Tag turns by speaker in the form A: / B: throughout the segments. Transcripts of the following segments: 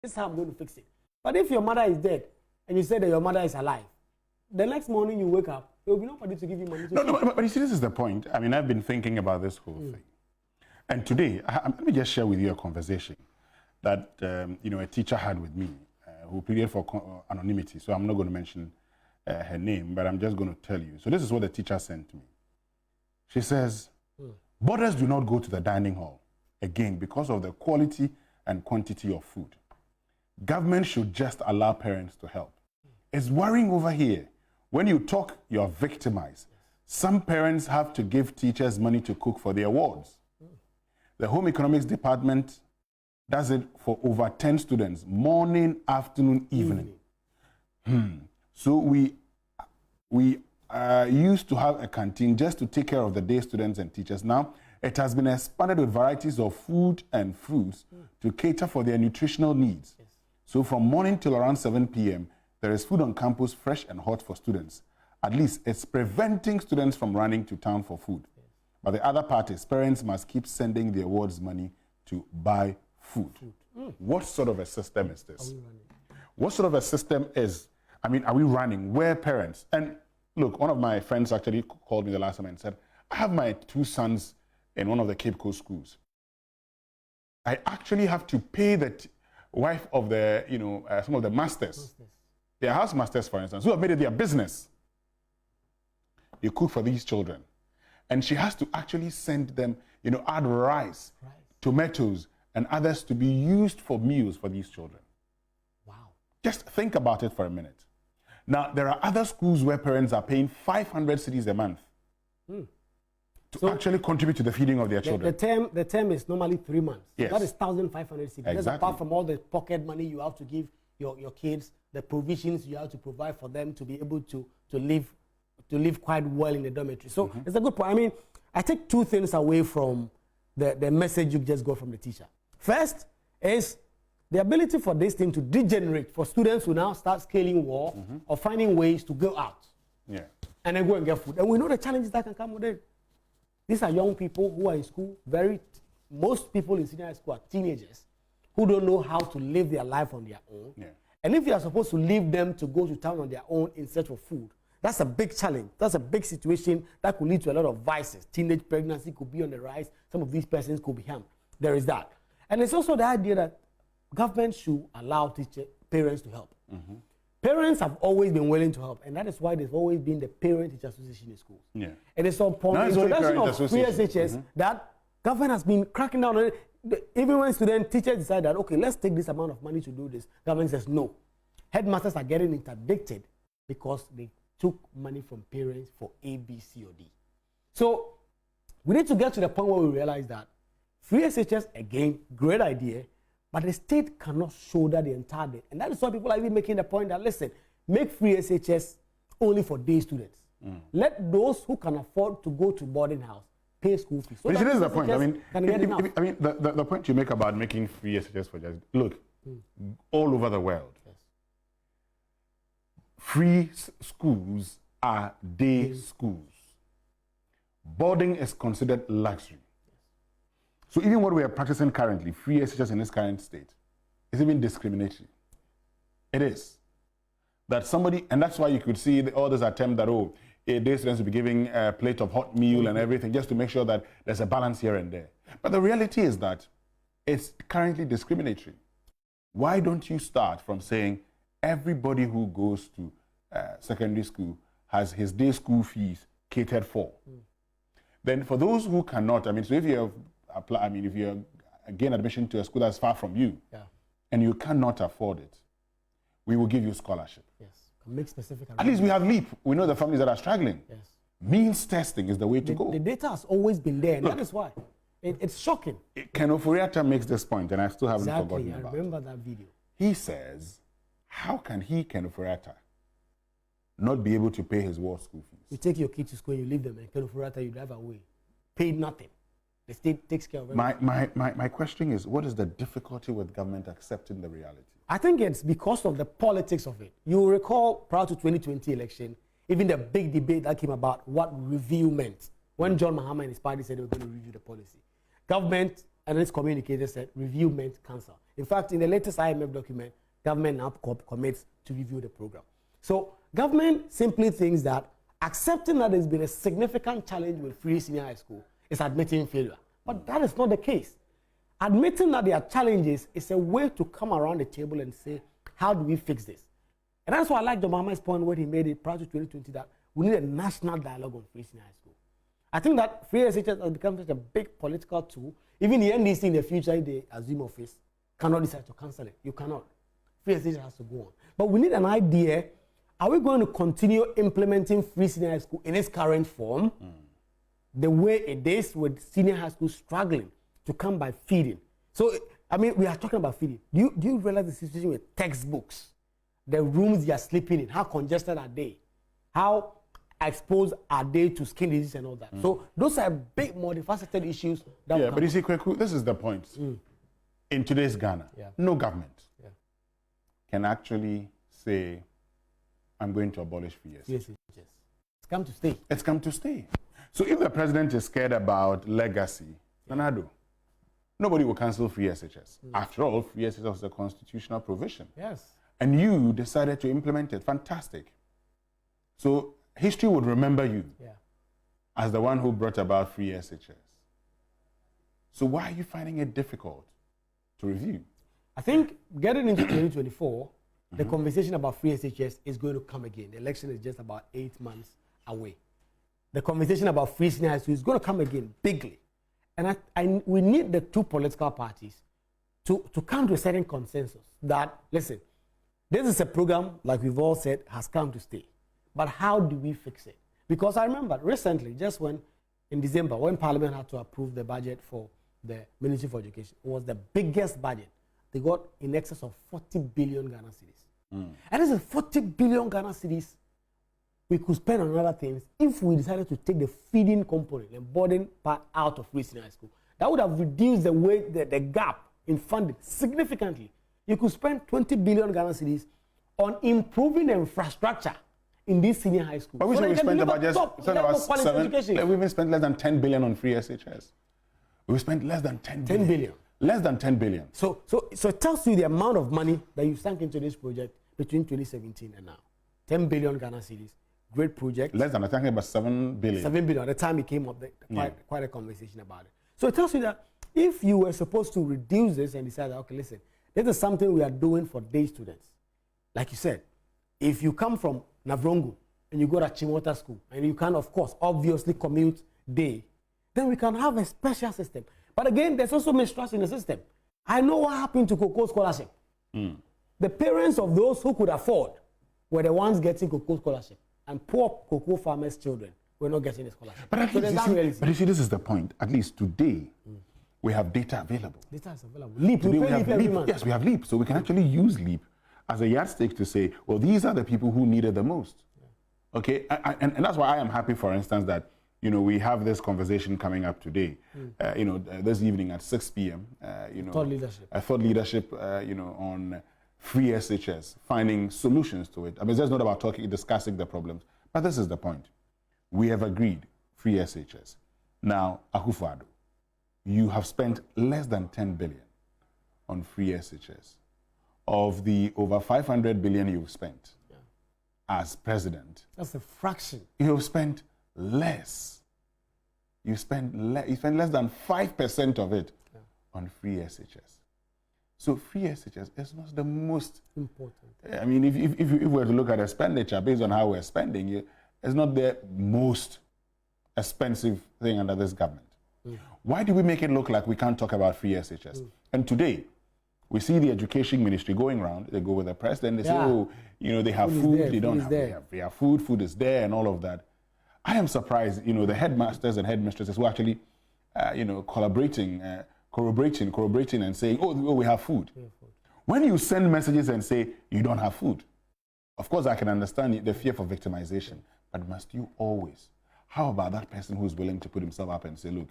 A: This is how I'm going to fix it. But if your mother is dead and you say that your mother is alive, the next morning you wake up, there will be nobody to give you money.
B: But you see, this is the point. I mean, I've been thinking about this whole thing. And today, let me just share with you a conversation that a teacher had with me who pleaded for anonymity. So I'm not going to mention her name, but I'm just going to tell you. So this is what the teacher sent me. She says, boarders do not go to the dining hall, again, because of the quality and quantity of food. Government should just allow parents to help. It's worrying over here. When you talk, you're victimized. Some parents have to give teachers money to cook for their wards. The Home Economics Department does it for over 10 students, morning, afternoon, evening. So we used to have a canteen just to take care of the day students and teachers. Now, it has been expanded with varieties of food and fruits to cater for their nutritional needs. So from morning till around 7 p.m., there is food on campus, fresh and hot for students. At least it's preventing students from running to town for food. But the other part is parents must keep sending their wards money to buy food. What sort of a system is this? What sort of a system is, are we running where parents, and look, one of my friends actually called me the last time and said, I have my 2 sons in one of the Cape Coast schools. I actually have to pay the wife of the, some of the masters, their house masters, for instance, who have made it their business. They cook for these children. And she has to actually send them, add rice, tomatoes, and others to be used for meals for these children.
A: Wow.
B: Just think about it for a minute. Now, there are other schools where parents are paying 500 cedis a month to actually contribute to the feeding of their children.
A: The term is normally 3 months.
B: Yes.
A: That is 1,500 cedis.
B: Exactly.
A: That's apart from all the pocket money you have to give your kids, the provisions you have to provide for them to be able to live quite well in the dormitory. So it's a good point. I take 2 things away from the message you just got from the teacher. First is the ability for this thing to degenerate, for students who now start scaling war or finding ways to go out and then go and get food. And we know the challenges that can come with it. These are young people who are in school. Most people in senior high school are teenagers who don't know how to live their life on their own. Yeah. And if you are supposed to leave them to go to town on their own in search of food, that's a big challenge. That's a big situation that could lead to a lot of vices. Teenage pregnancy could be on the rise. Some of these persons could be harmed. There is that. And it's also the idea that government should allow parents to help. Parents have always been willing to help, and that is why there's always been the Parent-Teacher Association in schools. Yeah. And it's upon the introduction of free SHS that government has been cracking down on it. Even when teachers decide that, okay, let's take this amount of money to do this, government says no. Headmasters are getting interdicted because they took money from parents for A, B, C, or D. So we need to get to the point where we realize that free SHS, again, great idea, but the state cannot shoulder the entire debt. And that is why people are even making the point that, listen, make free SHS only for day students. Let those who can afford to go to boarding house pay school fees. So
B: this is the point. The point you make about making free SHS for just, look, all over the world, free schools are day schools. Boarding is considered luxury. So even what we are practicing currently, free SHS in this current state, is even discriminatory. It is. That somebody, and that's why you could see all this attempt that, day students will be giving a plate of hot meal and everything, just to make sure that there's a balance here and there. But the reality is that it's currently discriminatory. Why don't you start from saying everybody who goes to secondary school has his day school fees catered for? Then for those who cannot, so if you have if you gain admission to a school that's far from you, and you cannot afford it, we will give you scholarship.
A: Yes, make specific.
B: At least we have LEAP. We know the families that are struggling. Yes, means testing is the way to go.
A: The data has always been there, and that is why it's shocking.
B: Ken Oforiatta makes this point, and I still haven't forgotten about it.
A: I remember that video.
B: He says, how can Ken Oforiatta, not be able to pay his war school fees?
A: You take your kids to school, you leave them, and Ken Oforiatta, you drive away, paid nothing. The state takes care of everything.
B: My question is, what is the difficulty with government accepting the reality?
A: I think it's because of the politics of it. You recall, prior to 2020 election, even the big debate that came about what review meant. When John Mahama and his party said they were going to review the policy. Government and its communicators said review meant cancel. In fact, in the latest IMF document, government now commits to review the program. So government simply thinks that accepting that there's been a significant challenge with free senior high school is admitting failure. But that is not the case. Admitting that there are challenges is a way to come around the table and say, how do we fix this? And that's why I like John Mahama's point when he made it prior to 2020 that we need a national dialogue on free senior high school. I think that free SHS has become such a big political tool. Even the NDC in the future, if they assume office, cannot decide to cancel it. You cannot. Free SHS has to go on. But we need an idea. Are we going to continue implementing free senior high school in its current form, the way it is with senior high school struggling to come by feeding? So, I mean, we are talking about feeding. Do you realize the situation with textbooks, the rooms they are sleeping in, how congested are they? How exposed are they to skin disease and all that? So those are big, multifaceted issues. That
B: but you see, Kwaku, this is the point. In today's Ghana, no government can actually say, I'm going to abolish free SHS.
A: Yes. It's come to stay.
B: It's come to stay. So if the president is scared about legacy, Nanado, nobody will cancel free SHS. After all, free SHS is a constitutional provision.
A: Yes.
B: And you decided to implement it. Fantastic. So history would remember you as the one who brought about free SHS. So why are you finding it difficult to review?
A: I think getting into 2024, the conversation about free SHS is going to come again. The election is just about 8 months away. The conversation about free senior high school is going to come again bigly. And we need the two political parties to come to a certain consensus that, listen, this is a program, like we've all said, has come to stay. But how do we fix it? Because I remember recently, just in December, when Parliament had to approve the budget for the Ministry for Education, it was the biggest budget. They got in excess of 40 billion Ghana cedis. And this is 40 billion Ghana cedis we could spend on other things if we decided to take the feeding component, the burden part out of free senior high school. That would have reduced the gap in funding significantly. You could spend 20 billion Ghana cedis on improving the infrastructure in this senior high school.
B: But we should spend about
A: we
B: even spent less than 10 billion on free SHS. We spent less than 10 billion. Less than 10 billion.
A: So it tells you the amount of money that you sank into this project between 2017 and now. 10 billion Ghana cedis. Great project.
B: Less than, I think about 7 billion.
A: 7 billion. At the time it came up, quite a conversation about it. So it tells you that if you were supposed to reduce this and decide, okay, listen, this is something we are doing for day students. Like you said, if you come from Navrongo and you go to Chimota school and you can, of course, obviously commute day, then we can have a special system. But again, there's also mistrust in the system. I know what happened to Cocoa Scholarship. The parents of those who could afford were the ones getting Cocoa Scholarship, and poor cocoa farmers' children were not getting the scholarship.
B: But you see, this is the point. At least today, we have data available.
A: Data is available. Leap.
B: Today we have Leap. Yes, we have Leap. So we can actually use Leap as a yardstick to say, well, these are the people who need it the most. Okay, and that's why I am happy, for instance, that we have this conversation coming up today. This evening at 6 p.m.
A: Thought leadership.
B: Thought leadership. On free SHS, finding solutions to it. I mean, it's just not about discussing the problems, but this is the point. We have agreed free SHS. Now, Akufo-Addo, you have spent less than 10 billion on free SHS. Of the over 500 billion you've spent as president,
A: that's a fraction.
B: You've spent less. You spent less than 5% of it on free SHS. So free SHS is not the most
A: important.
B: I mean, if we were to look at expenditure based on how we're spending, it's not the most expensive thing under this government. Why do we make it look like we can't talk about free SHS? And today, we see the education ministry going around. They go with the president. They say, they have food. They don't have. They have food. Food is there, and all of that. I am surprised. The headmasters and headmistresses who actually, corroborating and saying, oh, we have food. When you send messages and say you don't have food, of course I can understand the fear for victimization, but must you always? How about that person who's willing to put himself up and say, look,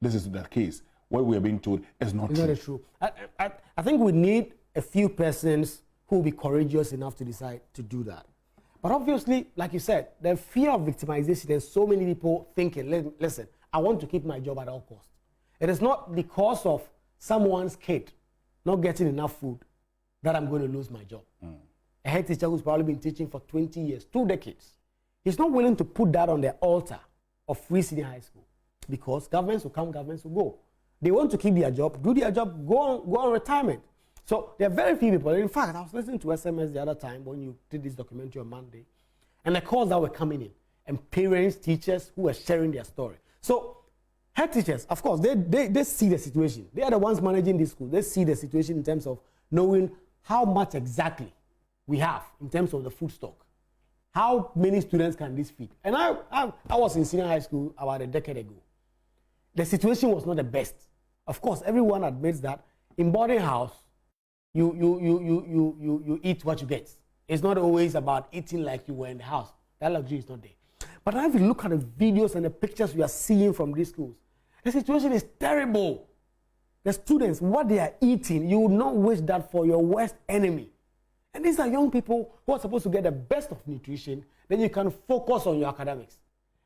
B: this is the case. What we are being told is not true.
A: Not true. I think we need a few persons who will be courageous enough to decide to do that. But obviously, like you said, the fear of victimization, there's so many people thinking, listen, I want to keep my job at all costs. It is not because of someone's kid not getting enough food, that I'm going to lose my job. A head teacher who's probably been teaching for 20 years, 2 decades, he's not willing to put that on the altar of free senior high school because governments will come, governments will go. They want to keep their job, do their job, go on retirement. So there are very few people. In fact, I was listening to SMS the other time when you did this documentary on Monday, and the calls that were coming in, and parents, teachers who were sharing their story. So head teachers, of course, they see the situation. They are the ones managing this school. They see the situation in terms of knowing how much exactly we have in terms of the food stock. How many students can this feed? And I was in senior high school about a decade ago. The situation was not the best. Of course, everyone admits that in boarding house, you eat what you get. It's not always about eating like you were in the house. That luxury is not there. But now if you look at the videos and the pictures we are seeing from these schools, the situation is terrible. The students, what they are eating, you would not wish that for your worst enemy. And these are young people who are supposed to get the best of nutrition, then you can focus on your academics.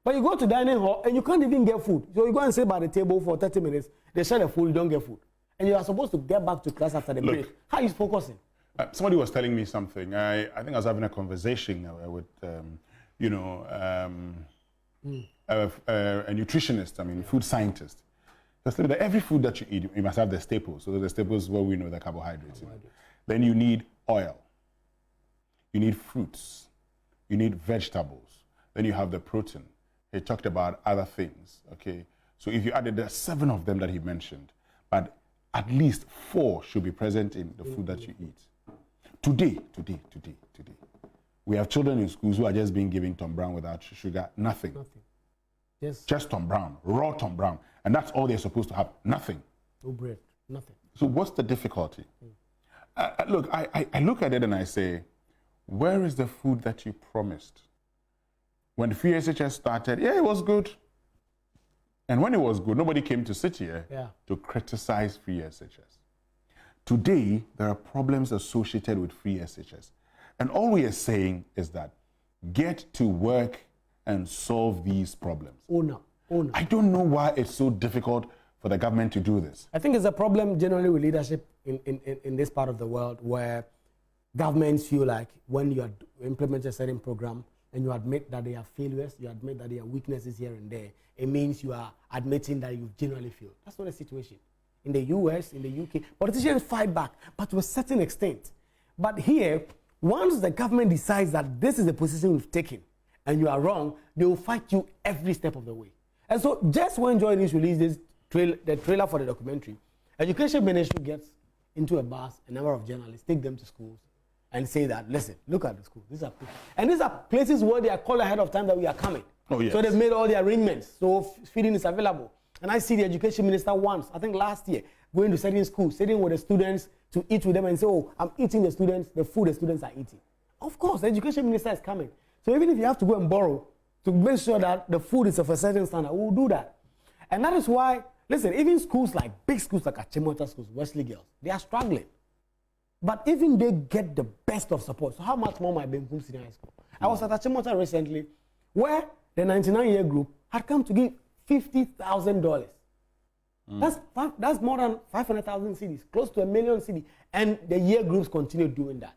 A: But you go to dining hall and you can't even get food. So you go and sit by the table for 30 minutes, they share the food, you don't get food. And you are supposed to get back to class after the break. How are you focusing?
B: Somebody was telling me something. I think I was having a conversation with, a nutritionist, food scientist. Just that every food that you eat, you must have the staples. So the staples where we know the carbohydrates. Then you need oil. You need fruits. You need vegetables. Then you have the protein. He talked about other things, okay? So if you added the 7 of them that he mentioned, but at least 4 should be present in the food that you eat. Today, we have children in schools who are just being given Tom Brown without sugar, nothing. Just Tom Brown, raw Tom Brown. And that's all they're supposed to have, nothing.
A: No bread, nothing.
B: So what's the difficulty? Look, I look at it and I say, where is the food that you promised? When free SHS started, yeah, it was good. And when it was good, nobody came to sit here to criticize free SHS. Today, there are problems associated with free SHS. And all we are saying is that get to work and solve these problems. I don't know why it's so difficult for the government to do this.
A: I think it's a problem generally with leadership in this part of the world where governments feel like when you implement a certain program and you admit that they are failures, you admit that there are weaknesses here and there, it means you are admitting that you've generally failed. That's not the situation. In the US, in the UK, politicians fight back, but to a certain extent. But here, once the government decides that this is the position we've taken and you are wrong, they will fight you every step of the way. And so just when Joy News released the trailer for the documentary, Education Ministry gets into a bus, a number of journalists, take them to schools and say that, listen, look at the school. These are places where they are called ahead of time that we are coming.
B: Oh, yes.
A: So they've made all the arrangements. So feeding is available. And I see the education minister once, I think last year, going to certain schools, sitting with the students to eat with them and say, oh, I'm eating the students, the food the students are eating. Of course, the education minister is coming. So even if you have to go and borrow to make sure that the food is of a certain standard, we'll do that. And that is why, listen, even schools like, big schools like Achimota schools, Wesley Girls, they are struggling. But even they get the best of support. So how much more might Benkum Senior High School? I was at Achimota recently where the 99-year group had come to give $50,000. That's more than 500,000 cedis, close to 1 million cedis. And the year groups continue doing that.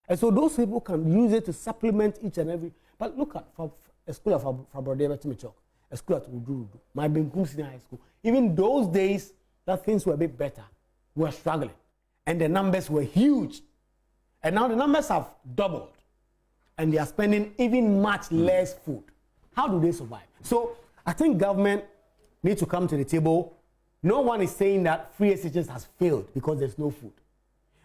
A: And so those people can use it to supplement each and every. But look at a school of Fabrodeba Timichok, a school at Udurudu, my Benkum Senior High School. Even those days that things were a bit better, we were struggling. And the numbers were huge. And now the numbers have doubled. And they are spending even much less food. How do they survive? So I think government needs to come to the table. No one is saying that free SHS has failed because there's no food.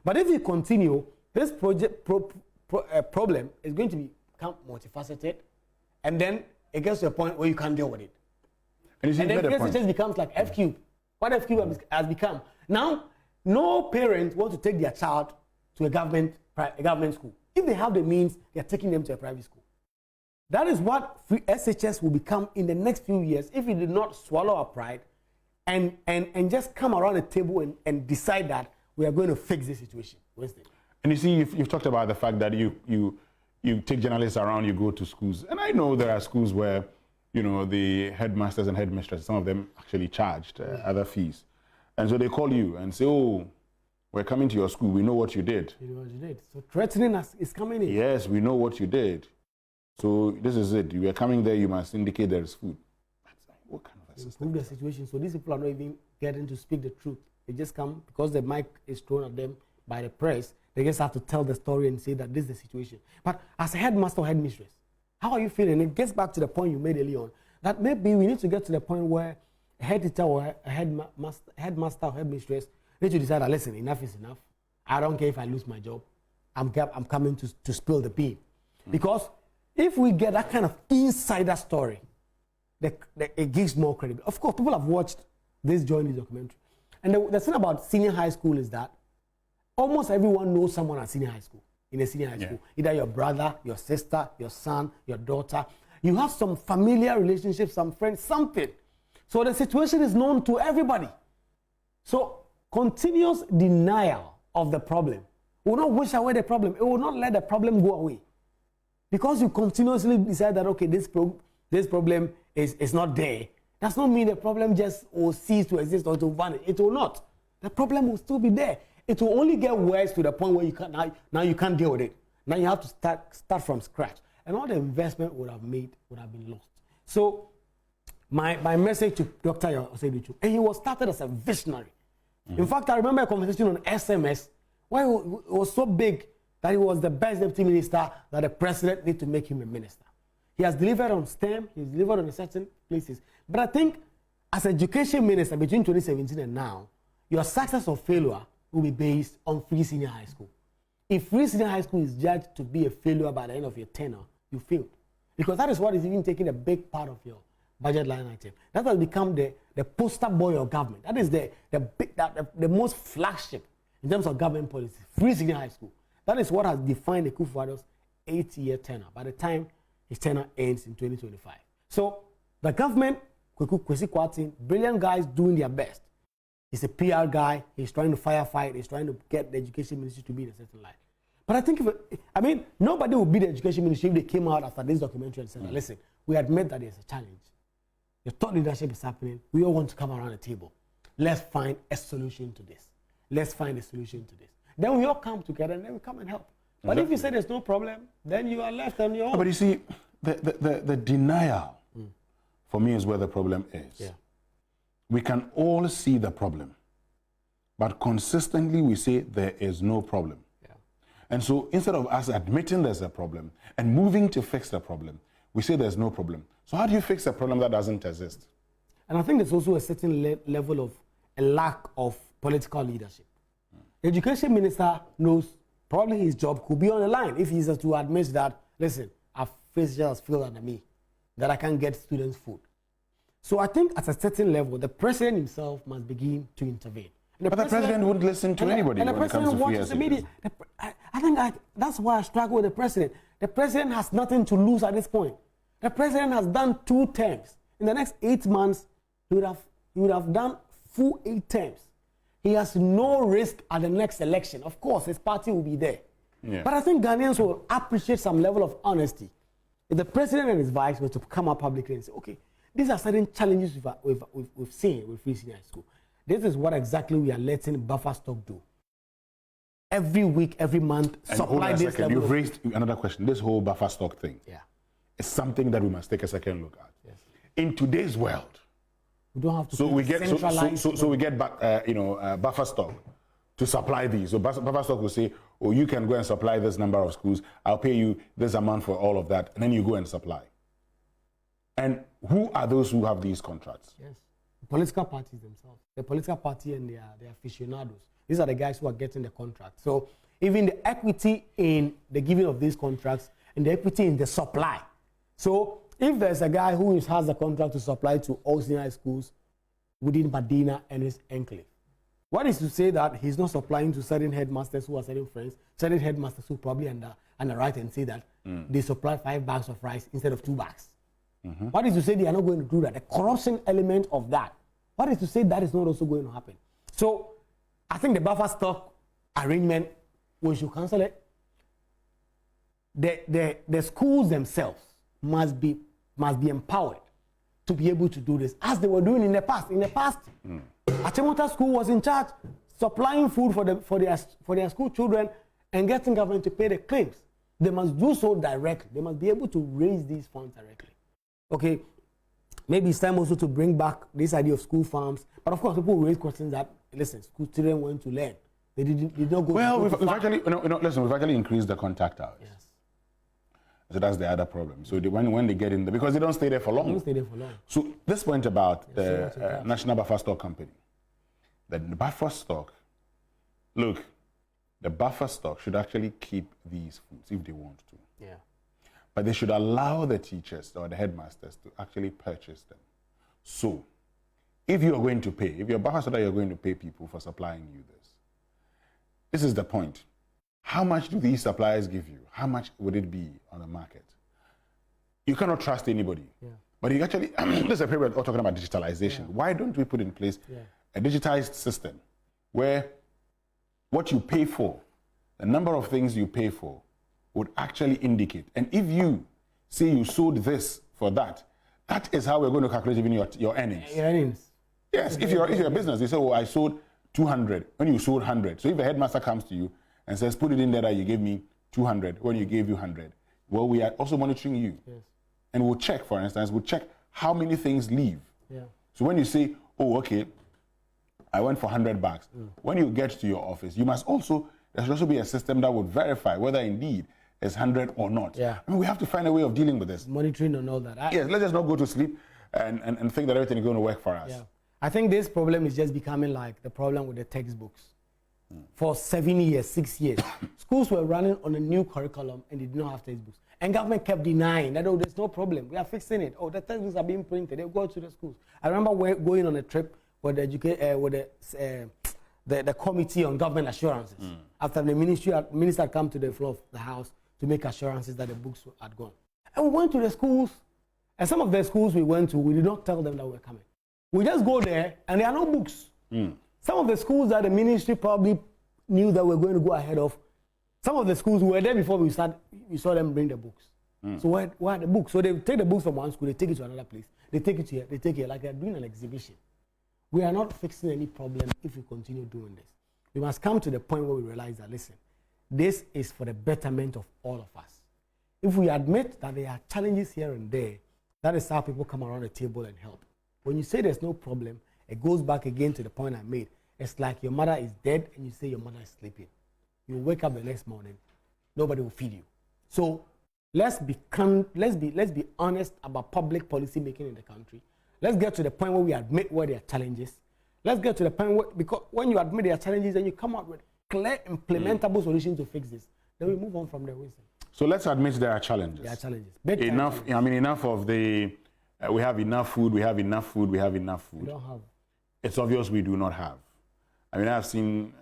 A: But if we continue, this problem is going to become multifaceted, and then it gets to a point where you can't deal with it. And then free SHS becomes like F-Cube. What F-Cube has become. Now, no parent wants to take their child to a government school. If they have the means, they are taking them to a private school. That is what free SHS will become in the next few years if we do not swallow our pride and just come around the table and decide that we are going to fix this situation. Winston.
B: And you see, you've talked about the fact that you take journalists around, you go to schools. And I know there are schools where, the headmasters and headmistresses, some of them actually charged other fees. And so they call you and say, oh, We're coming to your school. We know what you did.
A: You know what you did. So threatening us is coming in.
B: Yes, we know what you did. So this is it. You are coming there. You must indicate there is food. What kind of a system?
A: Improve the situation. So these people are not even getting to speak the truth. They just come because the mic is thrown at them by the press. They just have to tell the story and say that this is the situation. But as a headmaster or headmistress, how are you feeling? It gets back to the point you made earlier on, that maybe we need to get to the point where a head teacher or a headmaster or headmistress need to decide that, listen, enough is enough. I don't care if I lose my job. I'm coming to spill the bean. Because if we get that kind of insider story, it gives more credibility. Of course, people have watched this Journey documentary. And the thing about senior high school is that almost everyone knows someone at senior high school, in a senior high school. Either your brother, your sister, your son, your daughter. You have some familiar relationship, some friends, something. So the situation is known to everybody. So continuous denial of the problem will not wish away the problem. It will not let the problem go away. Because you continuously decide that, okay, this problem is not there, does not mean the problem just will cease to exist or to vanish. It will not. The problem will still be there. It will only get worse to the point where you can't, now you can't deal with it. Now you have to start from scratch. And all the investment would have made would have been lost. So my message to Dr. Osebichu, and he was started as a visionary. In fact, I remember a conversation on SMS where it was so big that he was the best deputy minister that the president need to make him a minister. He has delivered on STEM, he's delivered on certain places. But I think as education minister between 2017 and now, your success or failure will be based on free senior high school. If free senior high school is judged to be a failure by the end of your tenure, you failed. Because that is what is even taking a big part of your budget line item. That has become the poster boy of government. That is the most flagship in terms of government policy, free senior high school. That is what has defined the Kufuor's 8-year tenure by the time his tenure ends in 2025. So the government, Kwesi Kwarteng, brilliant guys doing their best. He's a PR guy. He's trying to firefight. He's trying to get the education ministry to be in a certain light. But I think, nobody would be the education ministry if they came out after this documentary and said, listen, we admit that there's a challenge. The thought leadership is happening. We all want to come around the table. Let's find a solution to this. Let's find a solution to this. Then we all come together and then we come and help. But if you say there's no problem, then you are left on your own.
B: But you see, the denial for me is where the problem is.
A: Yeah.
B: We can all see the problem, but consistently we say there is no problem.
A: Yeah.
B: And so instead of us admitting there's a problem and moving to fix the problem, we say there's no problem. So how do you fix a problem that doesn't exist?
A: And I think there's also a certain level of a lack of political leadership. The education minister knows probably his job could be on the line if he's to admit that, listen, our face just failed under me, that I can't get students food. So I think at a certain level, the president himself must begin to intervene.
B: But the president wouldn't listen to anybody when it comes to free education.
A: I think that's why I struggle with the president. The president has nothing to lose at this point. The president has done 2 terms. In the next 8 months, he would have done full 8 terms. He has no risk at the next election. Of course, his party will be there.
B: Yeah.
A: But I think Ghanaians will appreciate some level of honesty. If the president and his vice were to come up publicly and say, okay, these are certain challenges we've seen with free senior high school. This is what exactly we are letting buffer stock do. Every week, every month,
B: and
A: supply this level.
B: You've raised another question. This whole buffer stock thing is something that we must take a second look at.
A: Yes.
B: In today's world,
A: we don't have to
B: so we get buffer stock to supply these. So buffer stock will say, oh, you can go and supply this number of schools. I'll pay you this amount for all of that, and then you go and supply. And who are those who have these contracts?
A: Yes, the political parties themselves. The political party and their aficionados. These are the guys who are getting the contract. So even the equity in the giving of these contracts and the equity in the supply. So if there's a guy who has a contract to supply to all senior high schools within Badina and his enclave, what is to say that he's not supplying to certain headmasters who are certain friends, certain headmasters who probably underwrite and say that they supply 5 bags of rice instead of 2 bags? What is to say they are not going to do that? The corruption element of that. What is to say that is not also going to happen? So I think the buffer stock arrangement, we should cancel it. The schools themselves must be empowered to be able to do this as they were doing in the past. In the past, Achimota School was in charge. supplying food for their school children and getting government to pay the claims. They must do so directly. They must be able to raise these funds directly. Okay, maybe it's time also to bring back this idea of school farms. But of course, people raise questions that, listen, school children went to learn. They did not go.
B: Well,
A: we've
B: actually, listen, we've actually increased the contact hours.
A: Yes.
B: So that's the other problem. So when they get in there, because they don't stay there for long.
A: They don't stay there for long.
B: So this point about the National Buffer Stock Company, the buffer stock, look, the buffer stock should actually keep these foods if they want to.
A: Yeah.
B: But they should allow the teachers or the headmasters to actually purchase them. So if you are going to pay, if your buffer stock, you're going to pay people for supplying you this is the point. How much do these suppliers give you? How much would it be on the market? You cannot trust anybody. Yeah. But you actually, this is a period we're talking about digitalization. Yeah. Why don't we put in place a digitized system where what you pay for, the number of things you pay for, would actually indicate. And if you say you sold this for that, that is how we're going to calculate even your earnings.
A: Your earnings.
B: Yes, if you're a business, you say, oh, I sold 200 when you sold 100. So if a headmaster comes to you and says, put it in there that you gave me 200 when you gave you 100, well, we are also monitoring you. Yes. And we'll check, for instance, we'll check how many things leave. Yeah. So when you say, oh, okay, I went for 100 bucks, when you get to your office, there should also be a system that would verify whether indeed it's 100 or not. Yeah. I mean, we have to find a way of dealing with this.
A: Monitoring and all that.
B: Yes, let's just not go to sleep and think that everything is going to work for us.
A: Yeah. I think this problem is just becoming like the problem with the textbooks. For 7 years, 6 years, schools were running on a new curriculum and they did not have textbooks. And government kept denying that, oh, there's no problem. We are fixing it. Oh, the textbooks are being printed. They go to the schools. I remember going on a trip with the committee on government assurances. After the minister had come to the floor of the house to make assurances that the books had gone. And we went to the schools. And some of the schools we went to, we did not tell them that we were coming. We just go there, and there are no books. Some of the schools that the ministry probably knew that we're going to go ahead of, some of the schools were there before we saw them bring the books. So where are the books? So they take the books from one school, they take it to another place. They take it here, they take it, like they're doing an exhibition. We are not fixing any problem if we continue doing this. We must come to the point where we realize that, listen, this is for the betterment of all of us. If we admit that there are challenges here and there, that is how people come around the table and help. When you say there's no problem, it goes back again to the point I made. It's like your mother is dead and you say your mother is sleeping. You wake up the next morning, nobody will feed you. So let's be honest about public policy making in the country. Let's get to the point where we admit where there are challenges. Let's get to the point where, because when you admit there are challenges and you come up with clear, implementable solutions to fix this, then we move on from there, Winston.
B: So let's admit there are challenges.
A: There are challenges.
B: Enough of the, we have enough food, we have enough food.
A: We don't have.
B: It's obvious we do not have. I mean, I've seen,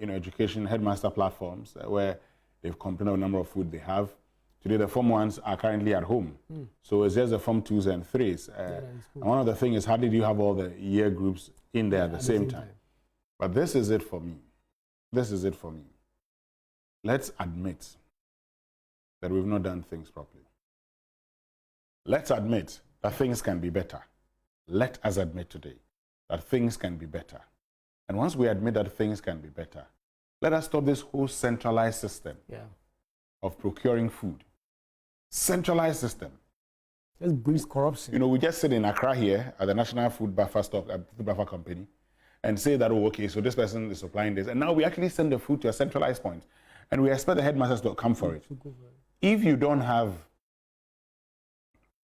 B: education headmaster platforms where they've complained of the number of food they have. Today, the Form 1s are currently at home. So it's just the Form 2s and 3s. And one of the things is, hardly do you have all the year groups in there at the same time. But this is it for me. Let's admit that we've not done things properly. Let's admit that things can be better. Let us admit today that things can be better. And once we admit that things can be better, let us stop this whole centralized system of procuring food. Centralized system.
A: Just breeds corruption.
B: We just sit in Accra here at the National Food Buffer Company and say that, oh, okay, so this person is supplying this. And now we actually send the food to a centralized point. And we expect the headmasters to come for it. If you don't have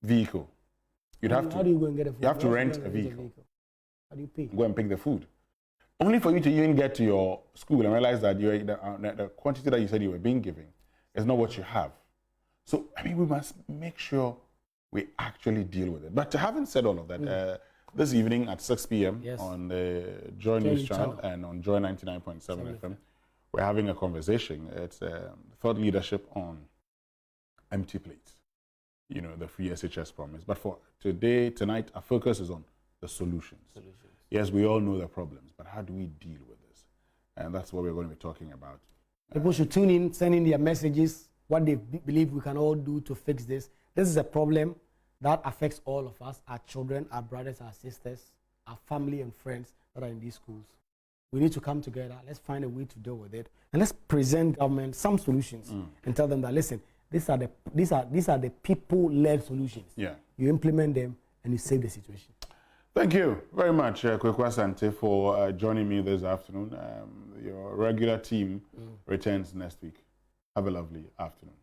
B: vehicle,
A: how do you go and get a food?
B: You have to rent a vehicle.
A: How do you pay?
B: Go and pick the food. Only for you to even get to your school and realize that the quantity that you said you were being given is not what you have. So, I mean, we must make sure we actually deal with it. But having said all of that, this evening at 6 p.m. on the Joy News channel and on Joy 99.7 FM, we're having a conversation. It's thought leadership on empty plates, the free SHS promise. But for tonight, our focus is on the solutions. Yes, we all know the problems, but how do we deal with this? And that's what we're going to be talking about.
A: People should tune in, send in their messages, what they believe we can all do to fix this. This is a problem that affects all of us, our children, our brothers, our sisters, our family and friends that are in these schools. we need to come together. Let's find a way to deal with it, and let's present government some solutions and tell them that, listen, these are the people-led solutions.
B: Yeah.
A: You implement them and you save the situation.
B: Thank you very much, Kwaku Asante, for joining me this afternoon. Your regular team returns next week. Have a lovely afternoon.